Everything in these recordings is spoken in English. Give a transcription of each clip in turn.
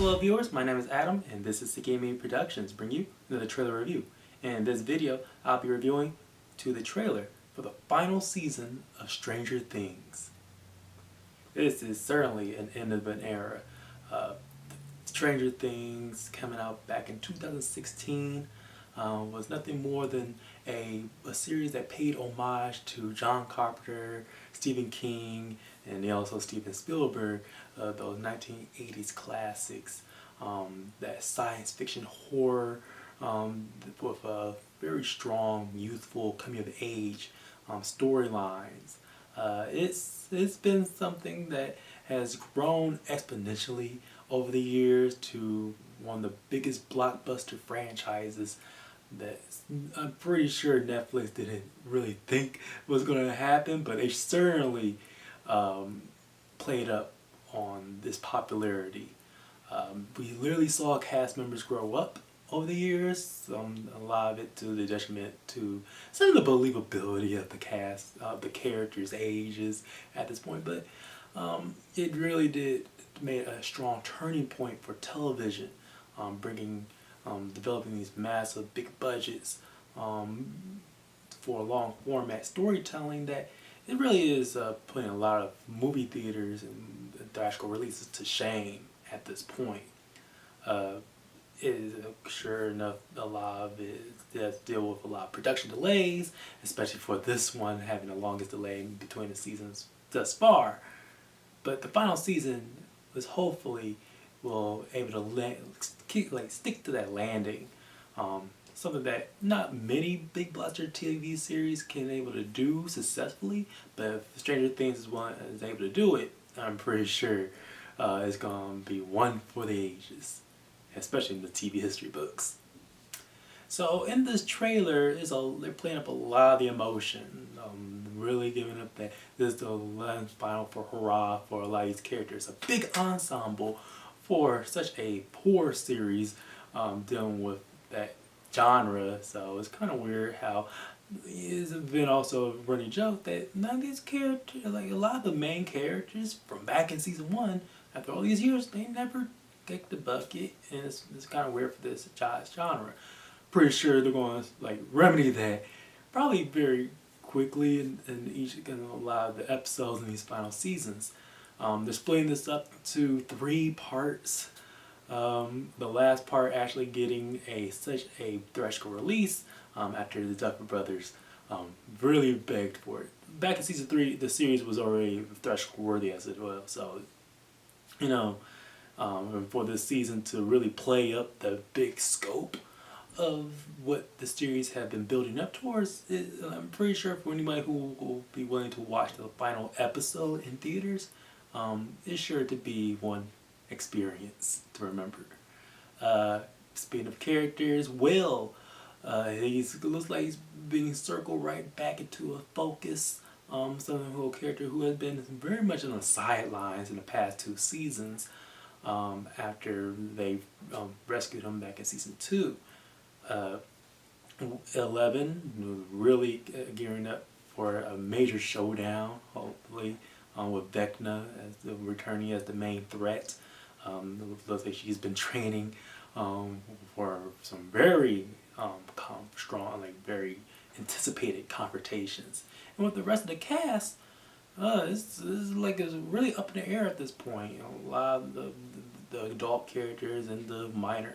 Hello viewers, my name is Adam and this is Gaming Productions bring you another trailer review. In this video, I'll be reviewing the trailer for the final season of Stranger Things. This is certainly an end of an era. Stranger Things coming out back in 2016 was nothing more than a series that paid homage to John Carpenter, Stephen King, and also Steven Spielberg, those 1980s classics, that science fiction horror with a very strong youthful coming of age storylines. It's been something that has grown exponentially over the years to one of the biggest blockbuster franchises that I'm pretty sure Netflix didn't really think was going to happen, but they certainly played up on this popularity. We literally saw cast members grow up over the years, a lot of it to the detriment to some of the believability of the cast, the characters' ages at this point, but it really did make a strong turning point for television, developing these massive big budgets for long format storytelling that it really is putting a lot of movie theaters and theatrical releases to shame at this point. It is sure enough, a lot of it does deal with a lot of production delays, especially for this one having the longest delay between the seasons thus far. But the final season was hopefully will able to stick to that landing. Something that not many big blockbuster TV series can able to do successfully, but if Stranger Things is able to do it, I'm pretty sure it's going to be one for the ages, especially in the TV history books. So in this trailer, they're playing up a lot of the emotion, really giving up that this is the last final for hurrah for a lot of these characters. A big ensemble for such a poor series dealing with that genre, so it's kind of weird how it's been also a running joke that none of these characters, like a lot of the main characters from back in season 1, after all these years, they never kicked the bucket, and it's kind of weird for this genre. Pretty sure they're going to remedy that probably very quickly in a lot of the episodes in these final seasons. They're splitting this up to 3 parts. The last part actually getting such a theatrical release after the Duffer brothers really begged for it. Back in season 3, the series was already theatrical worthy as it was, so for this season to really play up the big scope of what the series have been building up towards, I'm pretty sure for anybody who will be willing to watch the final episode in theaters, it's sure to be one experience to remember. Speaking of characters, Will, it looks like he's being circled right back into a focus. Some whole character who has been very much on the sidelines in the past 2 seasons, after they rescued him back in season 2. 11 really gearing up for a major showdown, hopefully, with Vecna returning as the main threat. It looks like she's been training for some very strong, very anticipated confrontations. And with the rest of the cast, it's really up in the air at this point. A lot of the adult characters and the minor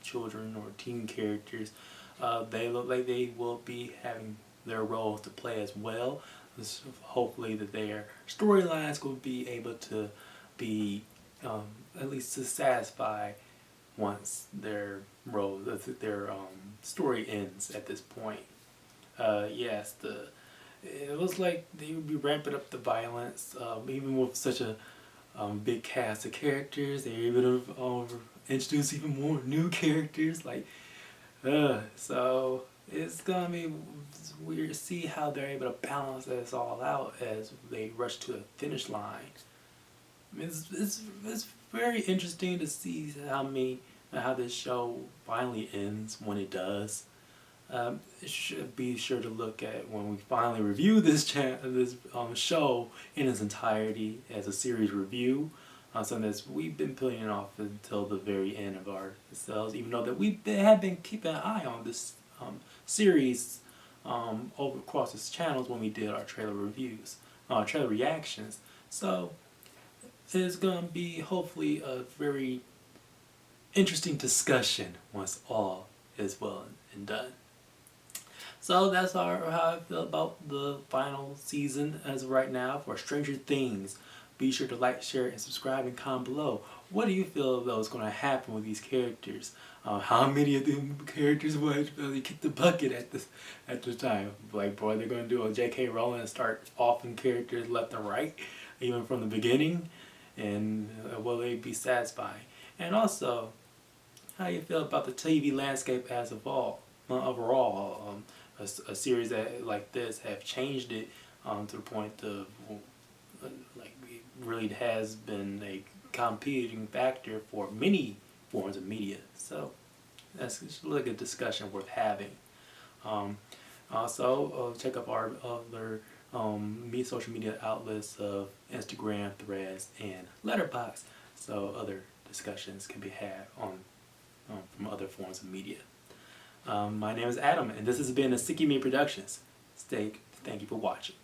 children or teen characters, they look like they will be having their roles to play as well. Hopefully that their storylines will be able to be at least to satisfy once their story ends at this point. Yes, it looks like they would be ramping up the violence, even with such a big cast of characters. They're able to introduce even more new characters. So it's gonna be weird to see how they're able to balance this all out as they rush to the finish line. I mean, it's very interesting to see how this show finally ends when it does. It should be sure to look at when we finally review this show in its entirety as a series review. something that we've been putting it off until the very end of our sales, even though that we have been keeping an eye on this series over across its channels when we did our trailer reviews, trailer reactions. So it's going to be hopefully a very interesting discussion once all is well and done. So that's how I feel about the final season as of right now for Stranger Things. Be sure to like, share, and subscribe and comment below. What do you feel though is going to happen with these characters? How many of them characters would really kick the bucket at the time? Like, boy, they're going to do a J.K. Rowling and start offing characters left and right, even from the beginning, and will they be satisfied? And also, how you feel about the TV landscape as of all overall? A series that like this have changed it to the point of like it really has been a competing factor for many forms of media. So that's like a discussion worth having. Also, check out our other social media outlets of Instagram, Threads, and Letterboxd. So other discussions can be had on from other forms of media. My name is Adam, and this has been a Sticky Me Productions. Thank you for watching.